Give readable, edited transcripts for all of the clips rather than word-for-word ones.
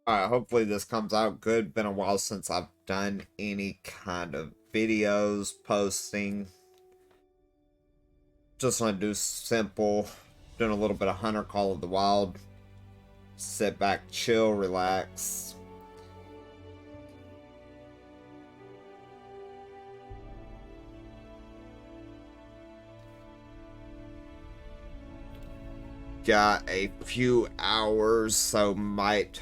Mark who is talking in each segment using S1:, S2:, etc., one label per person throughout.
S1: Hopefully this comes out good. Been a while since I've done any kind of videos, posting. Just want to do simple, doing a little bit of Hunter Call of the Wild. Sit back, chill, relax. Got a few hours, so might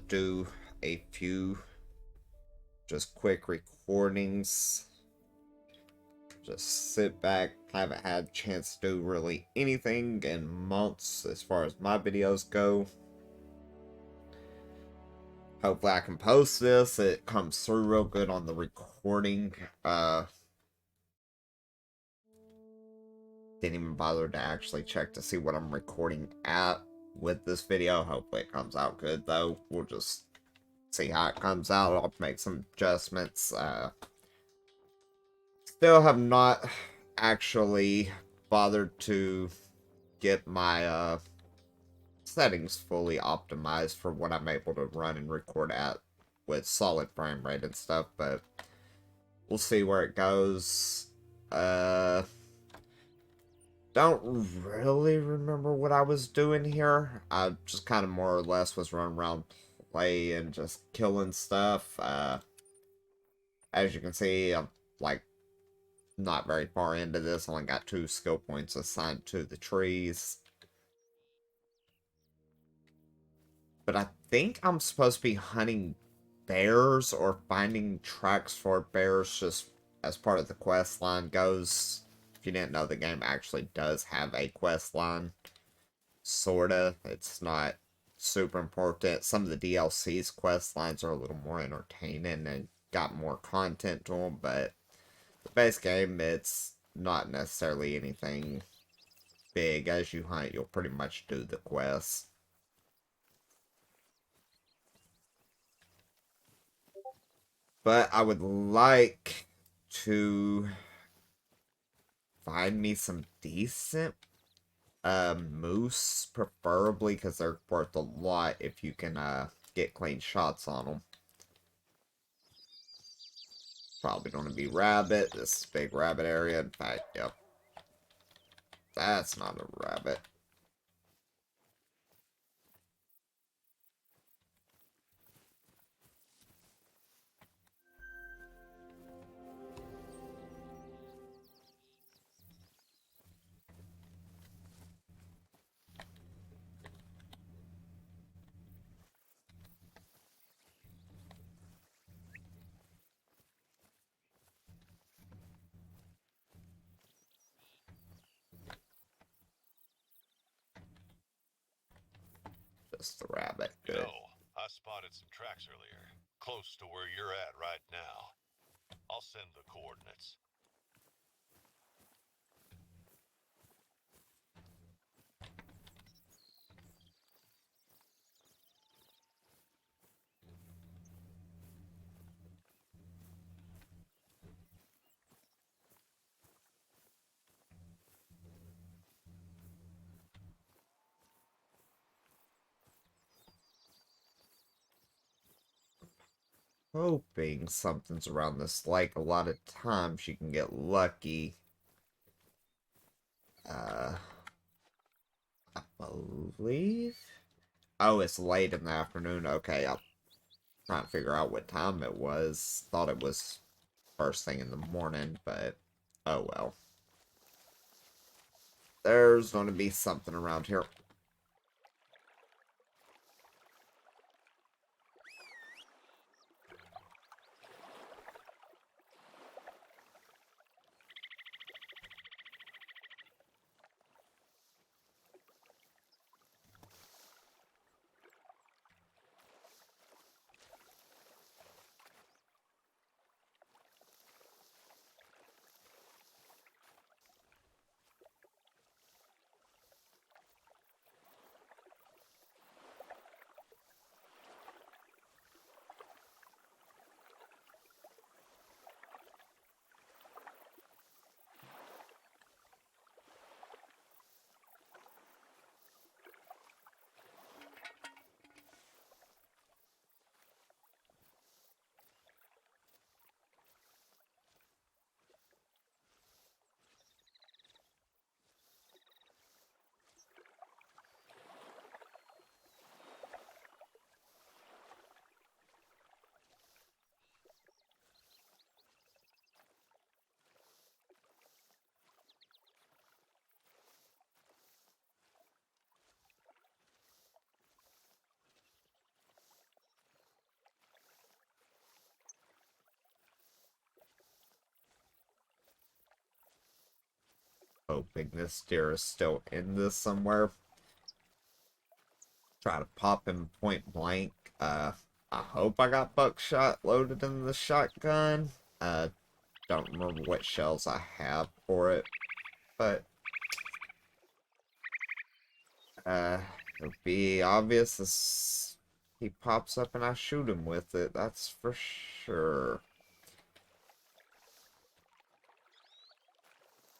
S1: do a few just quick recordings. Just sit back. Haven't had a chance to do really anything in months as far as my videos go. Hopefully I can post this. It comes through real good on the recording. Didn't even bother to actually check to see what I'm recording at with this video. Hopefully it comes out good though. We'll just see how it comes out. I'll make some adjustments. Still have not actually bothered to get my settings fully optimized for what I'm able to run and record at with solid frame rate and stuff, but we'll see where it goes. Don't really remember what I was doing here. I just kind of more or less was running around playing, just killing stuff. As you can see, I'm like not very far into this. Only got 2 skill points assigned to the trees. But I think I'm supposed to be hunting bears or finding tracks for bears just as part of the quest line goes. If you didn't know, the game actually does have a quest line. Sorta. It's not super important. Some of the DLC's quest lines are a little more entertaining and got more content to them, but the base game, it's not necessarily anything big. As you hunt, you'll pretty much do the quests. But I would like to find me some decent moose, preferably, because they're worth a lot if you can get clean shots on them. Probably going to be rabbit. This is big rabbit area. In fact, yep. That's not a rabbit. Just the rabbit.
S2: You
S1: Good.
S2: know, I spotted some tracks earlier, close to where you're at right now. I'll send the coordinates.
S1: Hoping something's around this lake. A lot of times you can get lucky. Uh, I believe. Oh, it's late in the afternoon. Okay, I'm trying to figure out what time it was. Thought it was first thing in the morning, but oh well. There's going to be something around here. hoping this deer is still in this somewhere. Try to pop him point blank. I hope I got buckshot loaded in the shotgun. Don't remember what shells I have for it, but it'll be obvious as he pops up and I shoot him with it, that's for sure.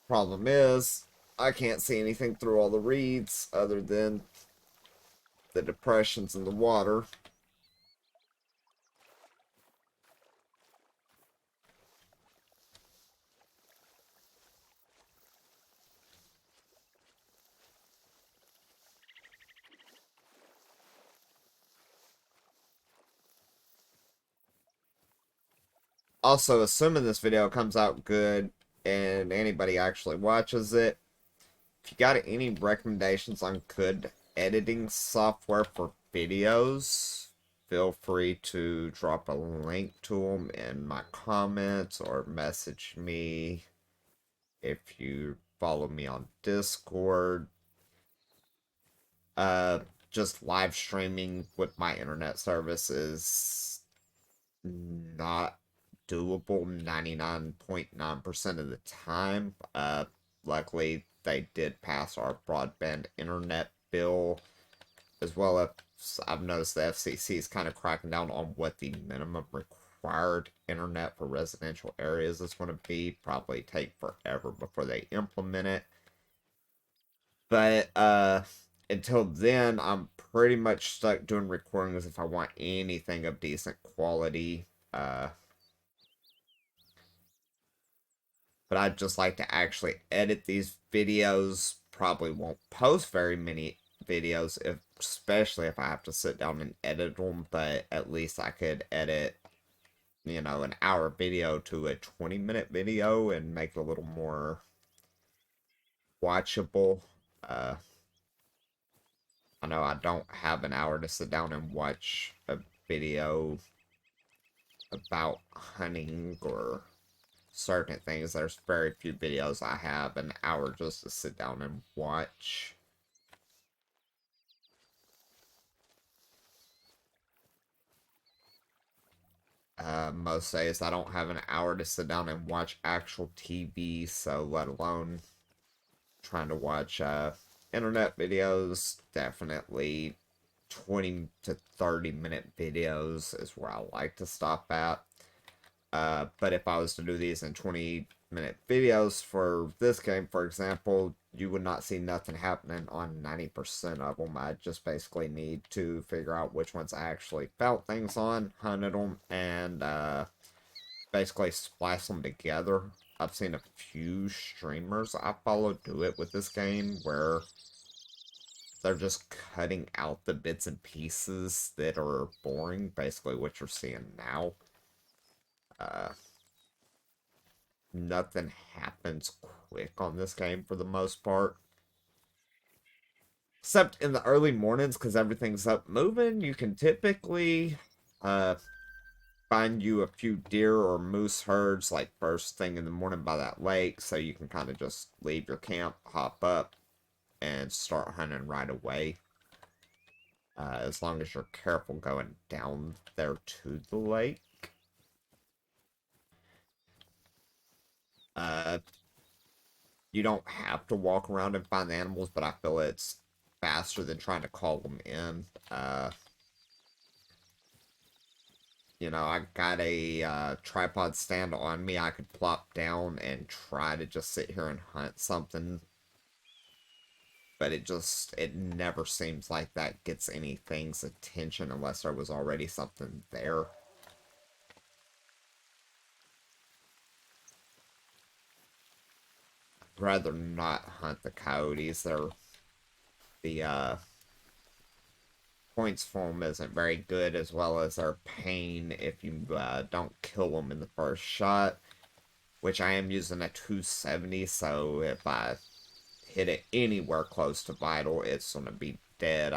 S1: Problem is, I can't see anything through all the reeds other than the depressions in the water. Also, assuming this video comes out good and anybody actually watches it, if you got any recommendations on good editing software for videos, feel free to drop a link to them in my comments or message me if you follow me on Discord. Just live streaming with my internet service is not doable 99.9% of the time. Luckily, they did pass our broadband internet bill, as well as I've noticed the FCC is kind of cracking down on what the minimum required internet for residential areas is going to be. Probably take forever before they implement it. But until then, I'm pretty much stuck doing recordings if I want anything of decent quality. But I'd just like to actually edit these videos. Probably won't post very many videos, especially if I have to sit down and edit them, but at least I could edit, an hour video to a 20-minute video and make it a little more watchable. I know I don't have an hour to sit down and watch a video about hunting or certain things. There's very few videos I have an hour just to sit down and watch. Most days I don't have an hour to sit down and watch actual TV, so let alone trying to watch internet videos. Definitely 20 to 30-minute videos is where I like to stop at. But if I was to do these in 20-minute videos for this game, for example, you would not see nothing happening on 90% of them. I just basically need to figure out which ones I actually felt things on, hunted them, and basically splice them together. I've seen a few streamers I follow do it with this game, where they're just cutting out the bits and pieces that are boring, basically what you're seeing now. Nothing happens quick on this game for the most part. Except in the early mornings, because everything's up moving, you can typically find you a few deer or moose herds like first thing in the morning by that lake, so you can kind of just leave your camp, hop up, and start hunting right away. As long as you're careful going down there to the lake. You don't have to walk around and find the animals, but I feel it's faster than trying to call them in. I got a tripod stand on me. I could plop down and try to just sit here and hunt something. But it never seems like that gets anything's attention unless there was already something there. I'd rather not hunt the coyotes. The points for them isn't very good, as well as their pain if you don't kill them in the first shot, which I am using a 270, so if I hit it anywhere close to vital, it's going to be dead.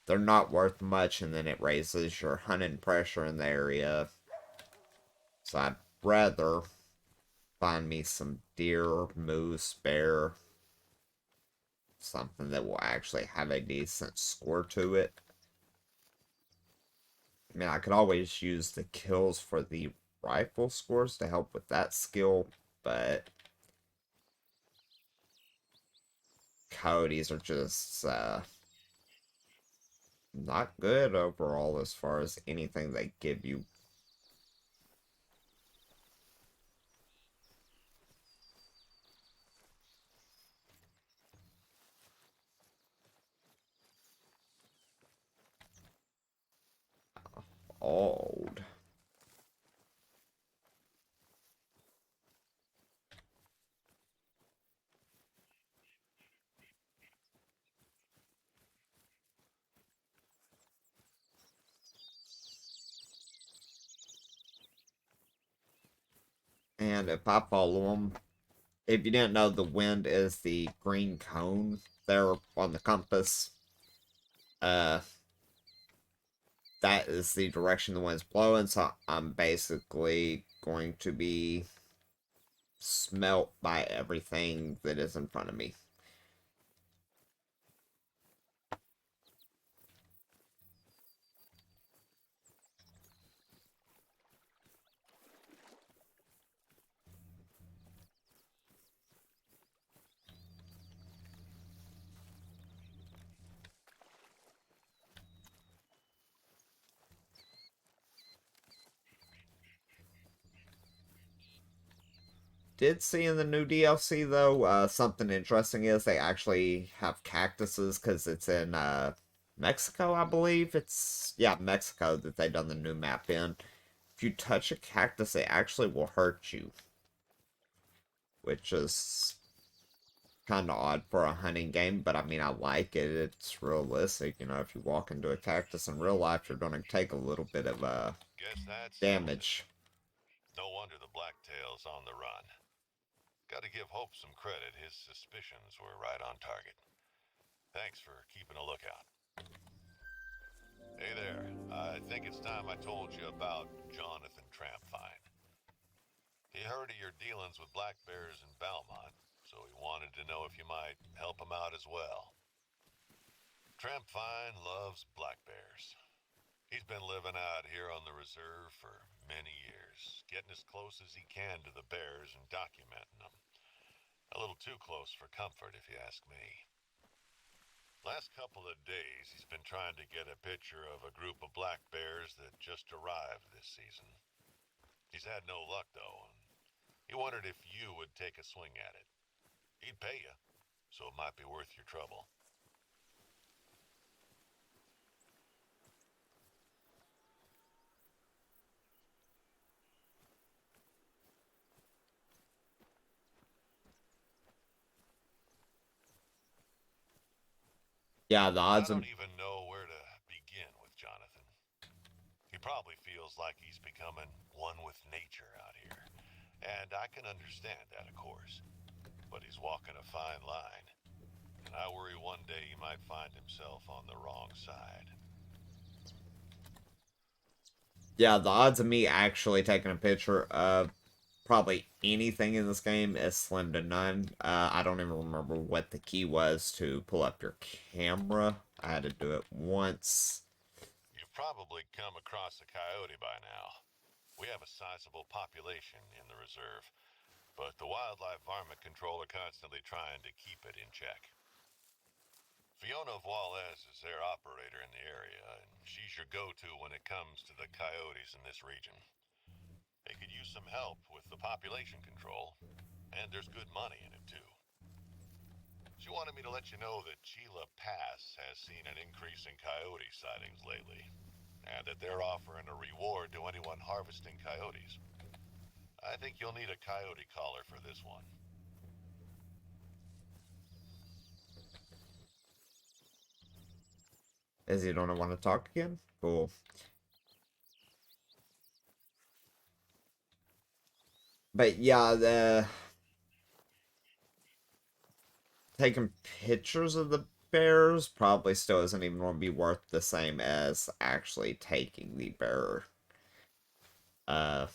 S1: They're not worth much, and then it raises your hunting pressure in the area. So I'd rather find me some deer, moose, bear, something that will actually have a decent score to it. I mean, I could always use the kills for the rifle scores to help with that skill, but coyotes are just not good overall as far as anything they give you. Old. And if I follow them, if you didn't know, the wind is the green cone there on the compass. Uh, that is the direction the wind's blowing, so I'm basically going to be smelt by everything that is in front of me. Did see in the new DLC though, something interesting is they actually have cactuses because it's in Mexico, I believe. It's, yeah, Mexico that they done the new map in. If you touch a cactus, it actually will hurt you, which is kind of odd for a hunting game, but I mean, I like it. It's realistic. You know, if you walk into a cactus in real life, you're going to take a little bit of
S2: Guess that settles it.
S1: damage.
S2: No wonder the Blacktail's on the run. Gotta give Hope some credit. His suspicions were right on target. Thanks for keeping a lookout. Hey there. I think it's time I told you about Jonathan Trampfine. He heard of your dealings with black bears in Valmont, so he wanted to know if you might help him out as well. Trampfine loves black bears. He's been living out here on the reserve for many years, getting as close as he can to the bears and documenting them. A little too close for comfort, if you ask me. Last couple of days, he's been trying to get a picture of a group of black bears that just arrived this season. He's had no luck, though, and he wondered if you would take a swing at it. He'd pay you, so it might be worth your trouble.
S1: Yeah, the
S2: I
S1: odds of
S2: don't even know where to begin with Jonathan. He probably feels like he's becoming one with nature out here. And I can understand that, of course. But he's walking a fine line. And I worry one day he might find himself on the wrong side.
S1: yeah, the odds of me actually taking a picture of probably anything in this game is slim to none. I don't even remember what the key was to pull up your camera. I had to do it once.
S2: You've probably come across a coyote by now. We have a sizable population in the reserve, but the Wildlife Varmint Control are constantly trying to keep it in check. Fiona Valles is their operator in the area, and she's your go-to when it comes to the coyotes in this region. They could use some help with the population control, and there's good money in it too. She wanted me to let you know that Chila Pass has seen an increase in coyote sightings lately, and that they're offering a reward to anyone harvesting coyotes. I think you'll need a coyote collar for this one.
S1: Is you don't want to talk again? Cool. But yeah, the taking pictures of the bears probably still isn't even going to be worth the same as actually taking the bear. Because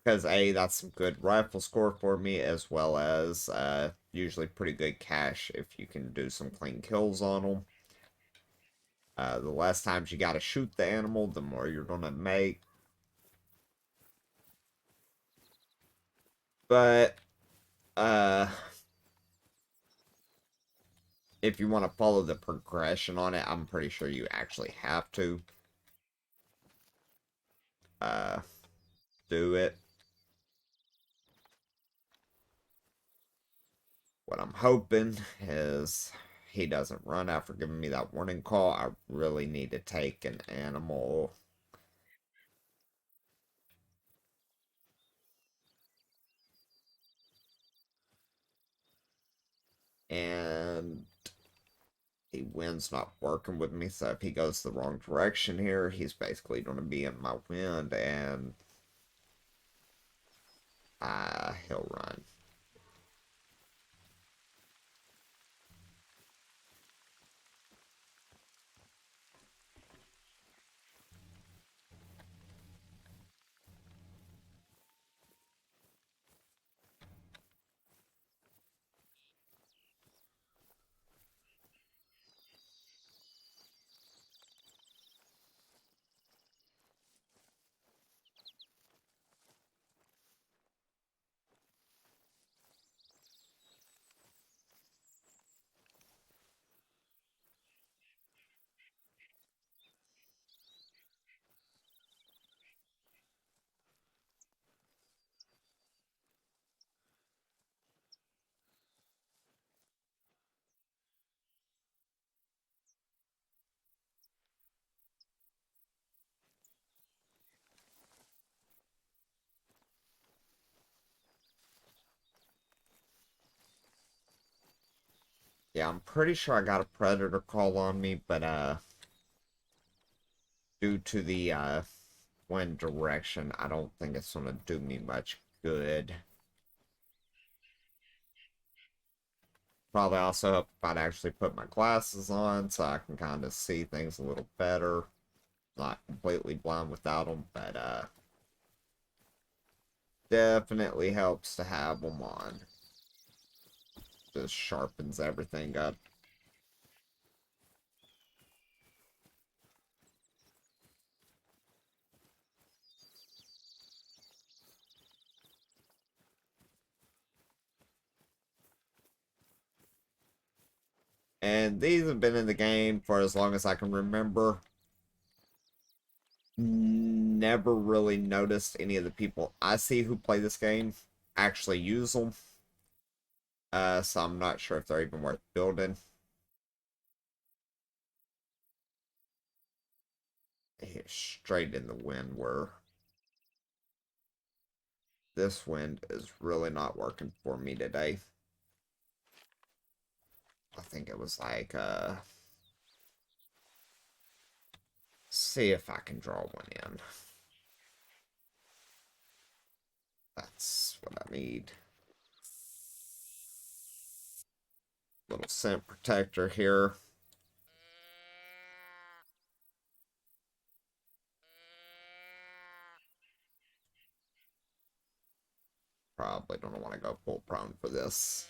S1: Because A, that's some good rifle score for me, as well as usually pretty good cash if you can do some clean kills on them. The less times you gotta shoot the animal, the more you're gonna make. But uh, if you want to follow the progression on it, I'm pretty sure you actually have to uh, do it. What I'm hoping is he doesn't run after giving me that warning call. I really need to take an animal. And the wind's not working with me, so if he goes the wrong direction here, he's basically going to be in my wind, and he'll run. Yeah, I'm pretty sure I got a predator call on me, but due to the wind direction, I don't think it's gonna do me much good. Probably also help if I'd actually put my glasses on so I can kind of see things a little better. Not completely blind without them, but definitely helps to have them on. Just sharpens everything up. And these have been in the game for as long as I can remember. Never really noticed any of the people I see who play this game actually use them. So I'm not sure if they're even worth building. Straight in the wind where this wind is really not working for me today. I think it was like, see if I can draw one in. That's what I need. Little scent protector here. Probably don't want to go full prone for this.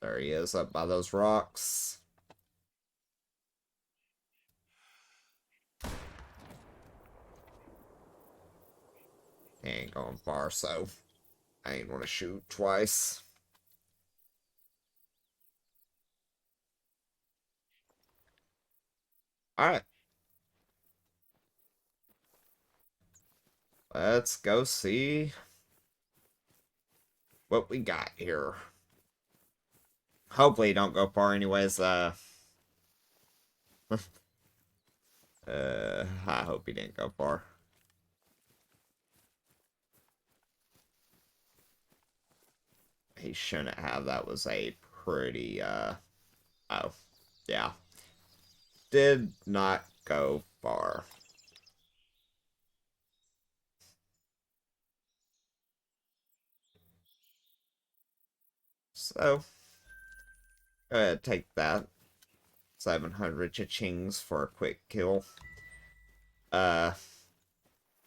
S1: There he is up by those rocks. He ain't going far, so I ain't want to shoot twice. Alright, let's go see what we got here. Hopefully, don't go far anyways. I hope he didn't go far. He shouldn't have. That was a pretty, oh, yeah. did not go far. So, go ahead, take that. 700 cha-chings for a quick kill. Uh,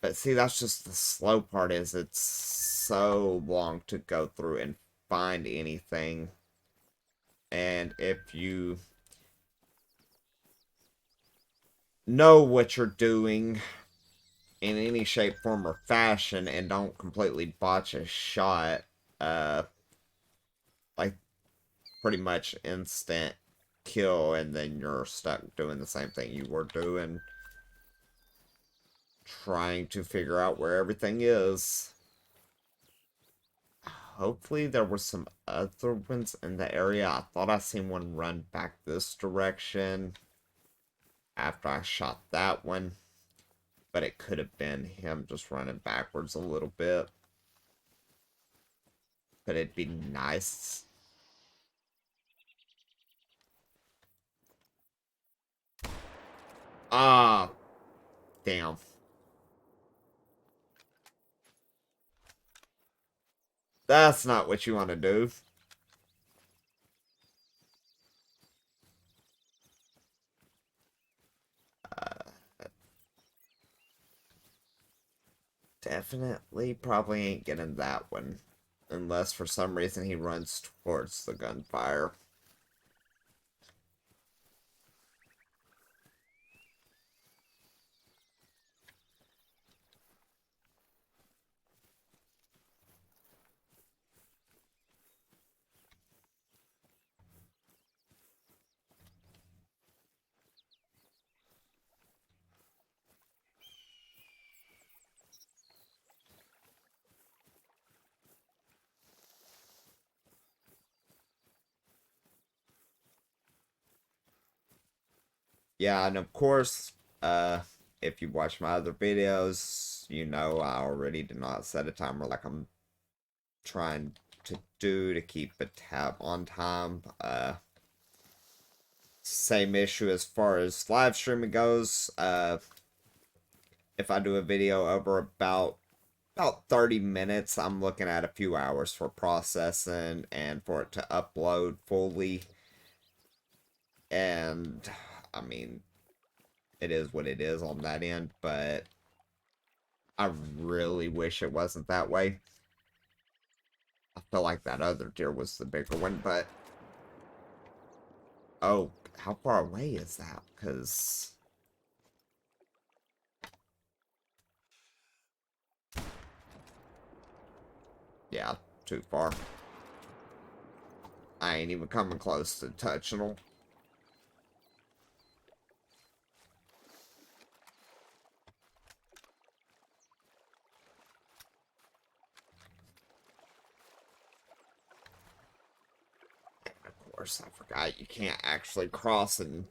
S1: but see, that's just the slow part is it's so long to go through and find anything. And if you know what you're doing in any shape, form, or fashion and don't completely botch a shot, like pretty much instant kill, and then you're stuck doing the same thing you were doing, trying to figure out where everything is. Hopefully there were some other ones in the area. I thought I seen one run back this direction after I shot that one, but it could have been him just running backwards a little bit. But it'd be nice. Ah, damn. That's not what you want to do. Definitely probably ain't getting that one. Unless for some reason he runs towards the gunfire. Yeah, and of course, if you watch my other videos, you know I already do not set a timer like I'm trying to do to keep a tab on time. Same issue as far as live streaming goes. If I do a video over about 30 minutes, I'm looking at a few hours for processing and for it to upload fully. And I mean, it is what it is on that end, but I really wish it wasn't that way. I felt like that other deer was the bigger one, but oh, how far away is that? Because yeah, too far. I ain't even coming close to touching them. Of course, I forgot you can't actually cross, and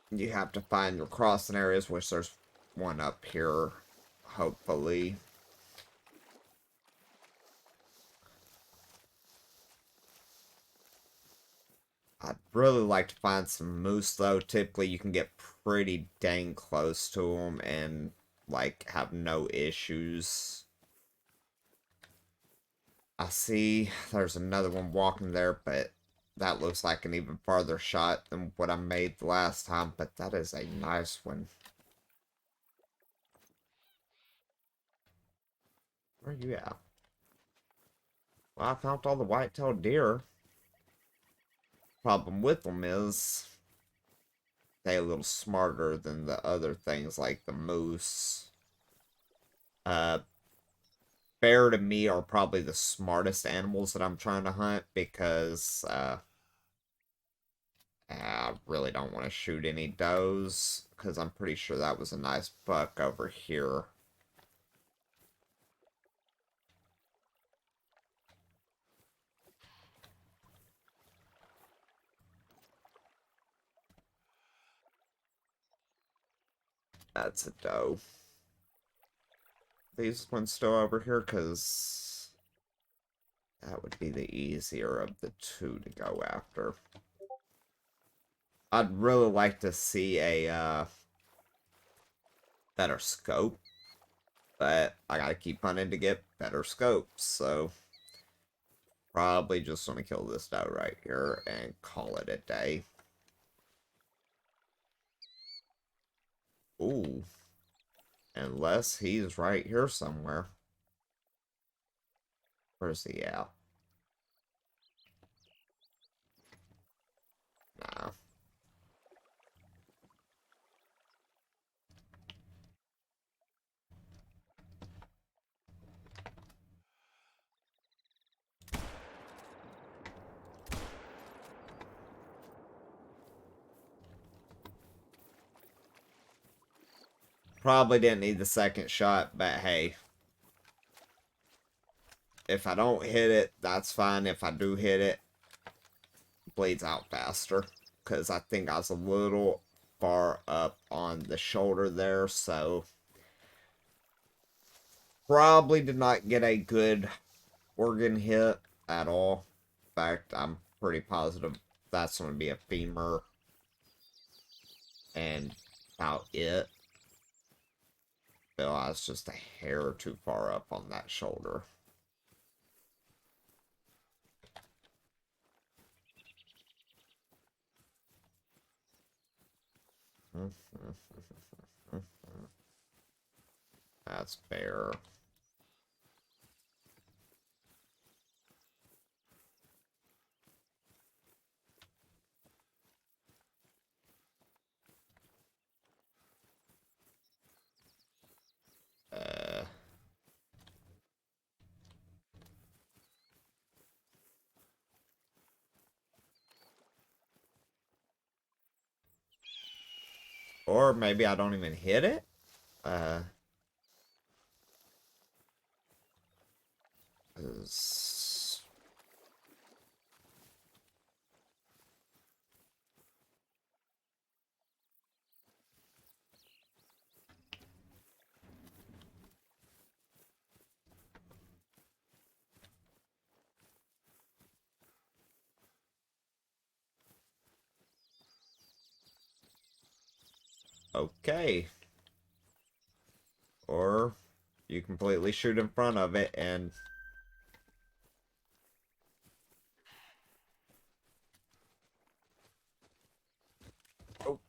S1: you have to find your crossing areas, which there's one up here, hopefully. I'd really like to find some moose, though. Typically, you can get pretty dang close to them and, like, have no issues. I see there's another one walking there, but that looks like an even farther shot than what I made the last time, but that is a nice one. Where are you at? Well, I found all the white-tailed deer. Problem with them is they're a little smarter than the other things like the moose. Uh, Bear to me are probably the smartest animals that I'm trying to hunt because I really don't want to shoot any does because I'm pretty sure that was a nice buck over here. That's a doe. These ones still over here because that would be the easier of the two to go after. I'd really like to see a better scope, but I gotta keep hunting to get better scopes, so probably just want to kill this guy right here and call it a day. Ooh. Unless he's right here somewhere. Where's he at? Nah. Probably didn't need the second shot, but hey. If I don't hit it, that's fine. If I do hit it, bleeds out faster. Because I think I was a little far up on the shoulder there, so probably did not get a good organ hit at all. In fact, I'm pretty positive that's going to be a femur and about it. Bill, I was just a hair too far up on that shoulder. That's fair. Uh, or maybe I don't even hit it. Uh, 'cause- okay. Or you completely shoot in front of it and... Oh.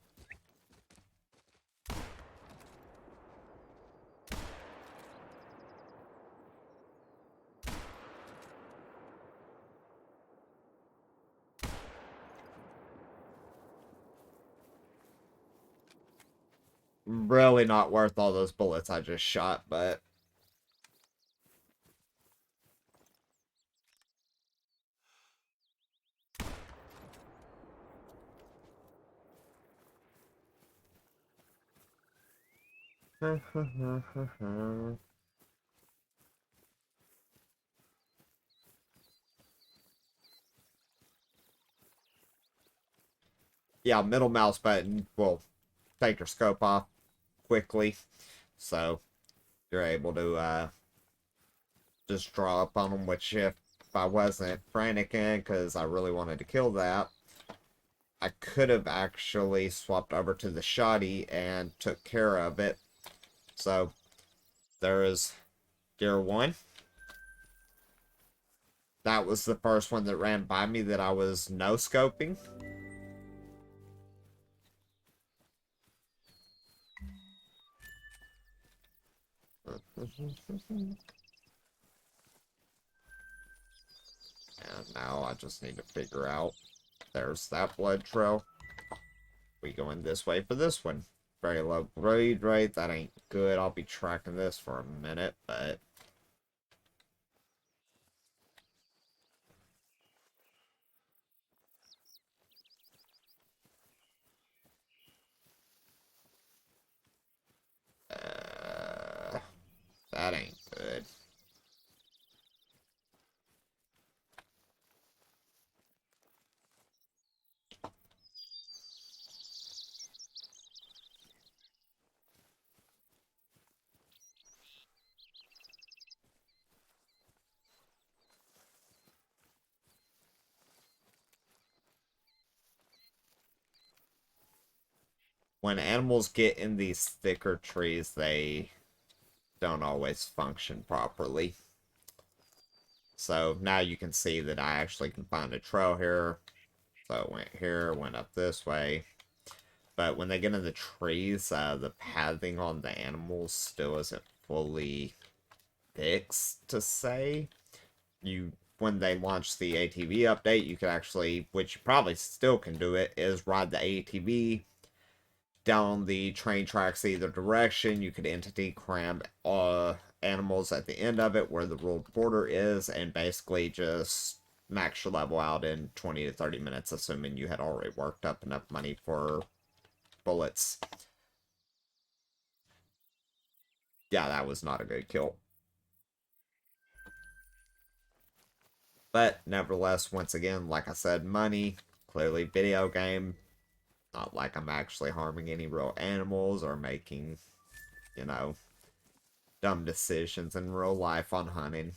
S1: Really not worth all those bullets I just shot, but... Yeah, middle mouse button will take your scope off quickly, so you're able to just draw up on them, which if I wasn't franticing because I really wanted to kill that, I could have actually swapped over to the shoddy and took care of it. So there is gear 1. That was the first one that ran by me that I was no-scoping. And now I just need to figure out. There's that blood trail. We going this way for this one. Very low grade rate. That ain't good. I'll be tracking this for a minute, but... that ain't good. when animals get in these thicker trees, they don't always function properly. So now you can see that I actually can find a trail here. So it went here, went up this way. But when they get in the trees, the pathing on the animals still isn't fully fixed, to say. When they launch the ATV update, you can actually, which you probably still can do it, is ride the ATV down the train tracks either direction. You could entity cram animals at the end of it where the ruled border is, and basically just max your level out in 20 to 30 minutes, assuming you had already worked up enough money for bullets. Yeah, that was not a good kill. But nevertheless, once again, like I said, money, clearly video game. Not like I'm actually harming any real animals or making, you know, dumb decisions in real life on hunting.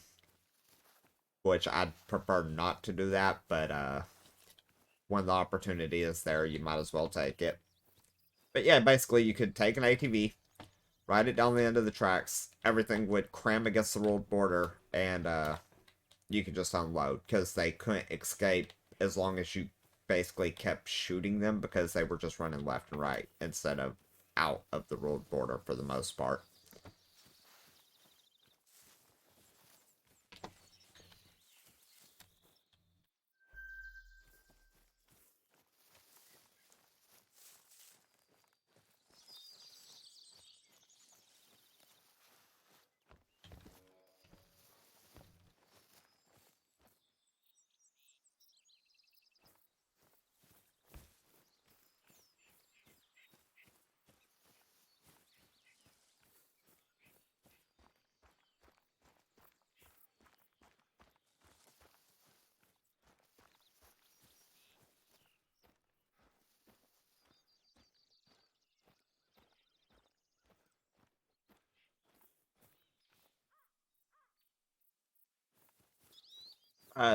S1: Which I'd prefer not to do that, but when the opportunity is there, you might as well take it. But yeah, basically you could take an ATV, ride it down the end of the tracks, everything would cram against the road border, and you could just unload, because they couldn't escape as long as you basically kept shooting them, because they were just running left and right instead of out of the road border for the most part.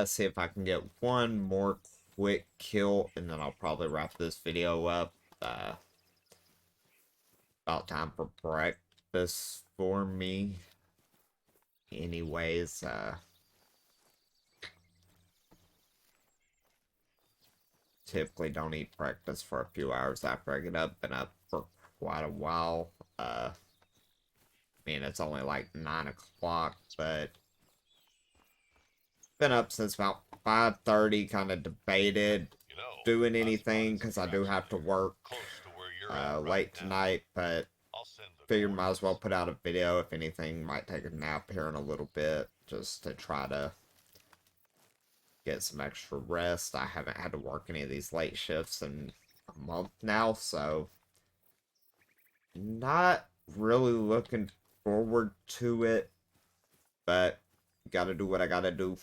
S1: See if I can get one more quick kill, and then I'll probably wrap this video up. About time for breakfast for me. Anyways, typically don't eat breakfast for a few hours after I get up. Been up for quite a while. I mean, it's only like 9 o'clock, but been up since about 5:30, kind of debated doing anything, because I do have to work late tonight, but figured might as well put out a video. If anything, might take a nap here in a little bit, just to try to get some extra rest. I haven't had to work any of these late shifts in a month now, so not really looking forward to it, but gotta do what I gotta do.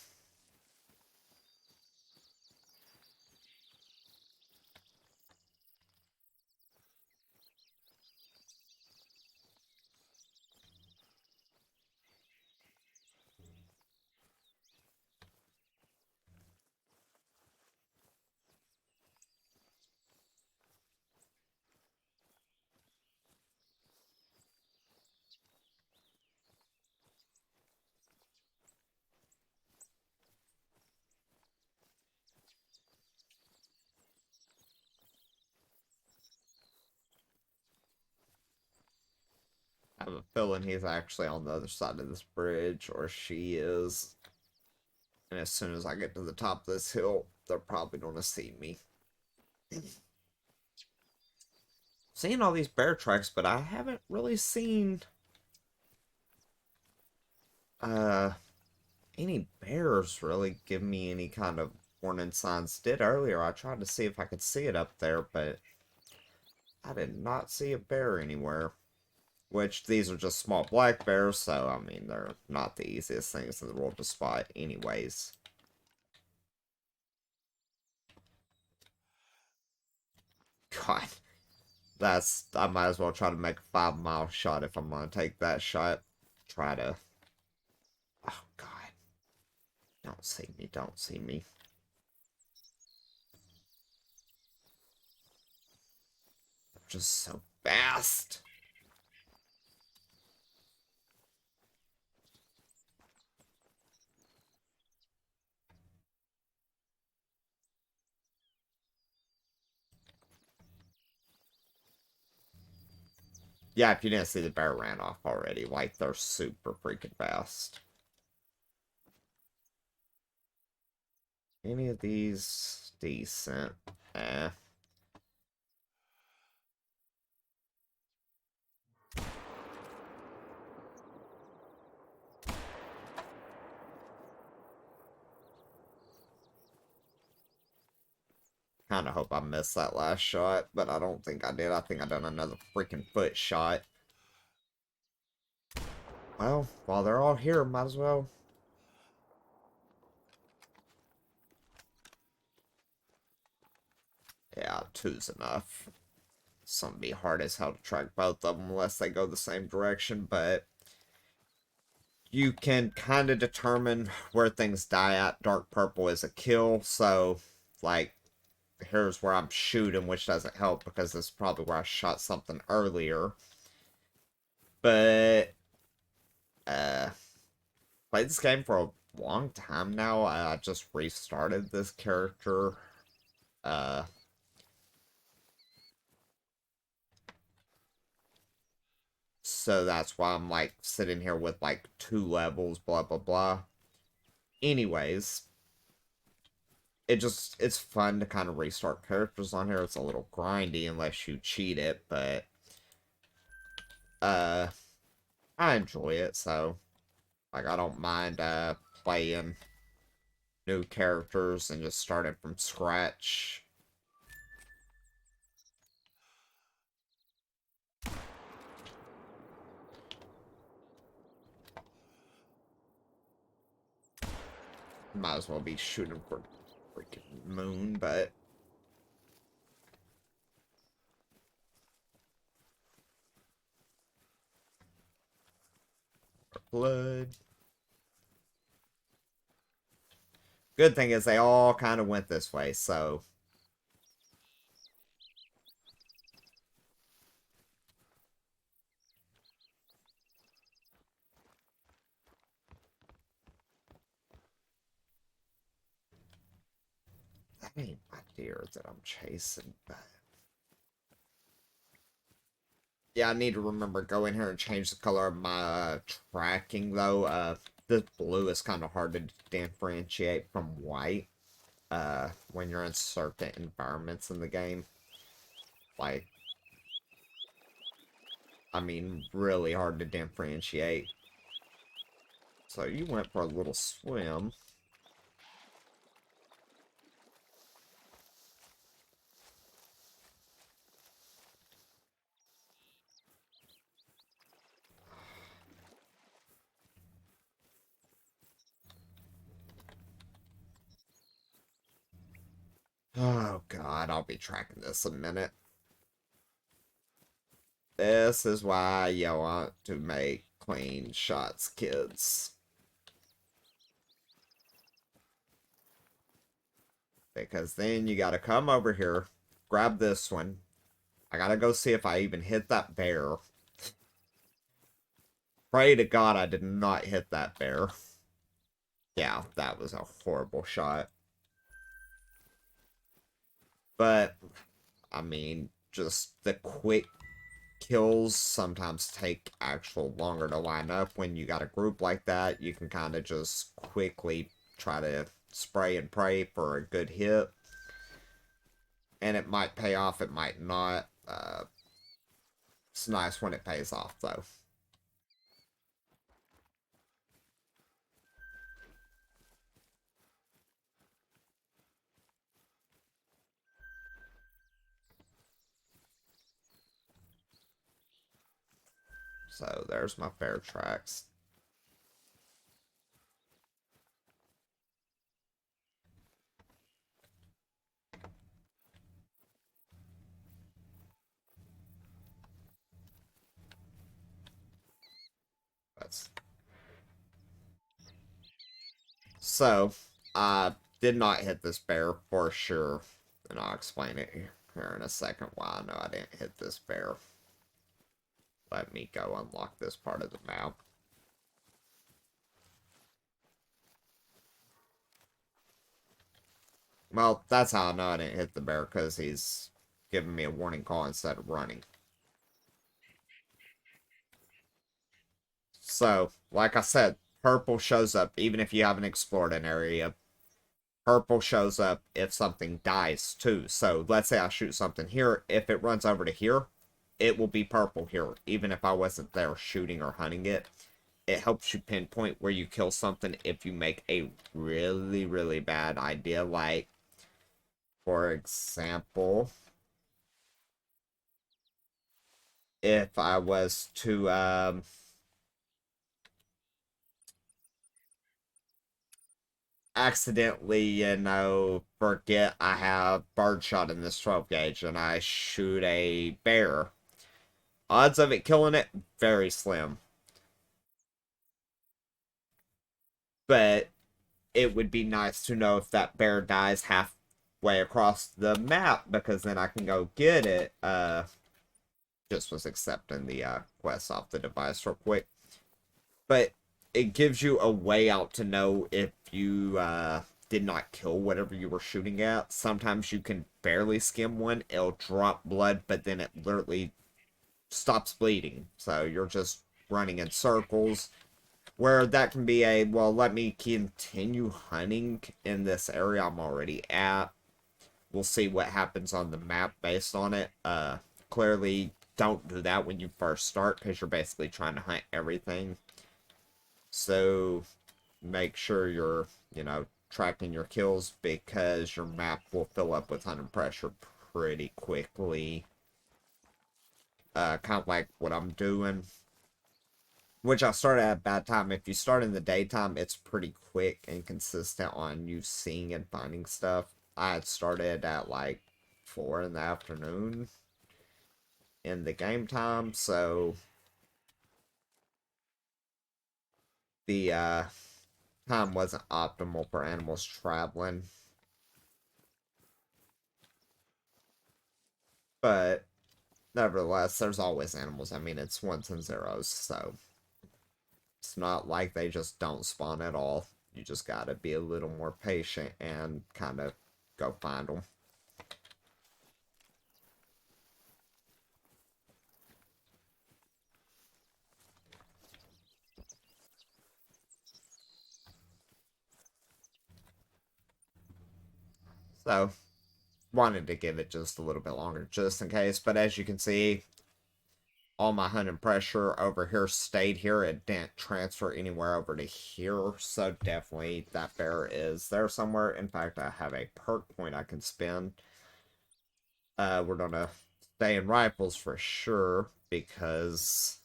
S1: I have a feeling he's actually on the other side of this bridge, or she is. And as soon as I get to the top of this hill, they're probably going to see me. Seeing all these bear tracks, but I haven't really seen uh any bears really give me any kind of warning signs. Did earlier. I tried to see if I could see it up there, but I did not see a bear anywhere. Which, these are just small black bears, so I mean, they're not the easiest things in the world to spot anyways. God, I might as well try to make a 5-mile shot if I'm gonna take that shot. Try to, oh God, don't see me, don't see me. just so fast. Yeah, if you didn't see, the bear ran off already. Like, they're super freaking fast. Any of these decent? Eh. Kind of hope I missed that last shot, but I don't think I did. I think I done another freaking foot shot. Well, while they're all here, might as well. Yeah, two's enough. It's gonna be hard as hell to track both of them unless they go the same direction, but you can kind of determine where things die at. Dark purple is a kill, so, like, here's where I'm shooting, which doesn't help because this is probably where I shot something earlier. But, played this game for a long time now. I just restarted this character. Uh, so that's why I'm, like, sitting here with, like, 2 levels, blah, blah, blah. Anyways, it's fun to kind of restart characters on here. It's a little grindy unless you cheat it, but, uh, I enjoy it, so, like, I don't mind, playing new characters and just starting from scratch. Might as well be shooting for freaking moon, but blood. Good thing is they all kind of went this way, so that ain't my deer that I'm chasing, but yeah, I need to remember go in here and change the color of my tracking though. This blue is kind of hard to differentiate from white when you're in certain environments in the game. Like, I mean, really hard to differentiate. So you went for a little swim. Oh god, I'll be tracking this a minute. This is why you want to make clean shots, kids. Because then you gotta come over here, grab this one. I gotta go see if I even hit that bear. Pray to God I did not hit that bear. Yeah, that was a horrible shot. But, I mean, just the quick kills sometimes take actual longer to line up. When you got a group like that, you can kind of just quickly try to spray and pray for a good hit. And it might pay off, it might not. It's nice when it pays off, though. So there's my fair tracks. That's so I did not hit this bear for sure, and I'll explain it here. here in a second why I know I didn't hit this bear. Let me go unlock this part of the map. Well, that's how I know I didn't hit the bear, because he's giving me a warning call instead of running. So, like I said, purple shows up even if you haven't explored an area. Purple shows up if something dies too. So, let's say I shoot something here. If it runs over to here, it will be purple here, even if I wasn't there shooting or hunting it. It helps you pinpoint where you kill something if you make a really, really bad idea. Like, for example, if I was to accidentally, forget I have birdshot in this 12 gauge and I shoot a bear, odds of it killing it, very slim. But it would be nice to know if that bear dies halfway across the map, because then I can go get it. Just was accepting the quest off the device real quick. But it gives you a way out to know if you did not kill whatever you were shooting at. Sometimes you can barely skim one, it'll drop blood, but then it literally stops bleeding. So you're just running in circles. Where that can be a, well, let me continue hunting in this area I'm already at. We'll see what happens on the map based on it. Clearly, don't do that when you first start, because you're basically trying to hunt everything. So make sure you're, tracking your kills, because your map will fill up with hunting pressure pretty quickly. Kind of like what I'm doing. Which I started at a bad time. If you start in the daytime, it's pretty quick and consistent on you seeing and finding stuff. I had started at like 4 in the afternoon in the game time, so the time wasn't optimal for animals traveling. But nevertheless, there's always animals. I mean, it's ones and zeros, so it's not like they just don't spawn at all. You just gotta be a little more patient and kind of go find them. So, wanted to give it just a little bit longer just in case. But as you can see, all my hunting pressure over here stayed here. It didn't transfer anywhere over to here. So definitely that bear is there somewhere. In fact, I have a perk point I can spend. We're gonna stay in rifles for sure, because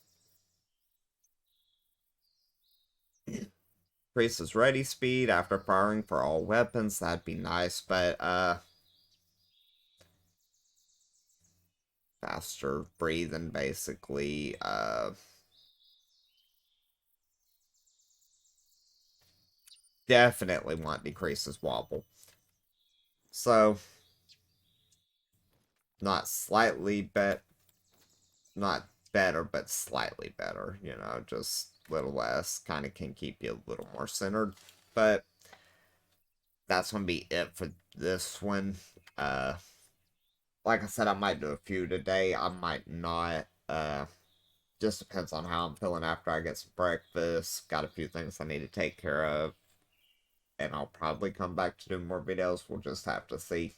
S1: increases ready speed after firing for all weapons. That'd be nice, but faster breathing basically. Definitely want decreases wobble. So, not slightly not better, but slightly better, just a little less. Kind of can keep you a little more centered. But that's going to be it for this one. Like I said, I might do a few today. I might not. Just depends on how I'm feeling after I get some breakfast. Got a few things I need to take care of. And I'll probably come back to do more videos. We'll just have to see.